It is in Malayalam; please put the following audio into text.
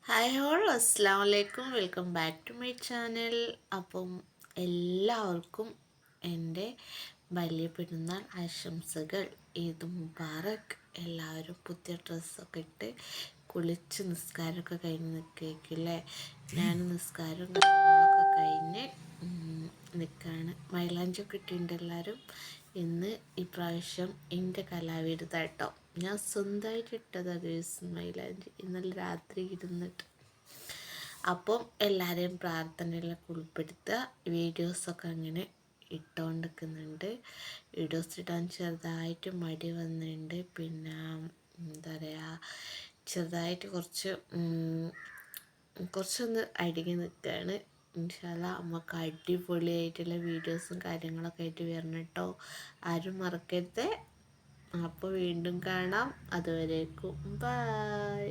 ഹായ് ഹോൾ അസ്സാം വലൈക്കും, welcome back to my channel. അപ്പം എല്ലാവർക്കും എൻ്റെ വലിയ പെരുന്നാൾ ആശംസകൾ. ഈദ് മുബാറക്. എല്ലാവരും പുതിയ ഡ്രസ്സൊക്കെ ഇട്ട് കുളിച്ച് നിസ്കാരമൊക്കെ കഴിഞ്ഞ് നിൽക്കില്ലേ. ഞാൻ നിസ്കാരവും കാര്യങ്ങളൊക്കെ കഴിഞ്ഞ് നിൽക്കുകയാണ്. മൈലാഞ്ചൊക്കെ ഇട്ടിട്ടുണ്ട് എല്ലാവരും. ഇന്ന് ഇപ്രാവശ്യം എൻ്റെ കലാവിരുതാട്ടോ, ഞാൻ സ്വന്തമായിട്ട് ഇട്ടതാണ് മൈലാഞ്ചി ഇന്നലെ രാത്രി ഇരുന്നിട്ട്. അപ്പം എല്ലാവരെയും പ്രാർത്ഥനയിലൊക്കെ ഉൾപ്പെടുത്തുക. വീഡിയോസൊക്കെ അങ്ങനെ ഇട്ടുകൊണ്ടിരിക്കുന്നുണ്ട്. വീഡിയോസ് ഇടാൻ ചെറുതായിട്ട് മടി വന്നിട്ടുണ്ട്. പിന്നെ എന്താ പറയുക, ചെറുതായിട്ട് കുറച്ചൊന്ന് അടിങ്ങി നിൽക്കുകയാണ്. ഇൻഷാ അല്ലാഹ് നമുക്ക് അടിപൊളിയായിട്ടുള്ള വീഡിയോസും കാര്യങ്ങളൊക്കെ ആയിട്ട് വരണം കേട്ടോ. ആരും മറക്കരുത്. അപ്പോൾ വീണ്ടും കാണാം. അതുവരേക്കും ബൈ.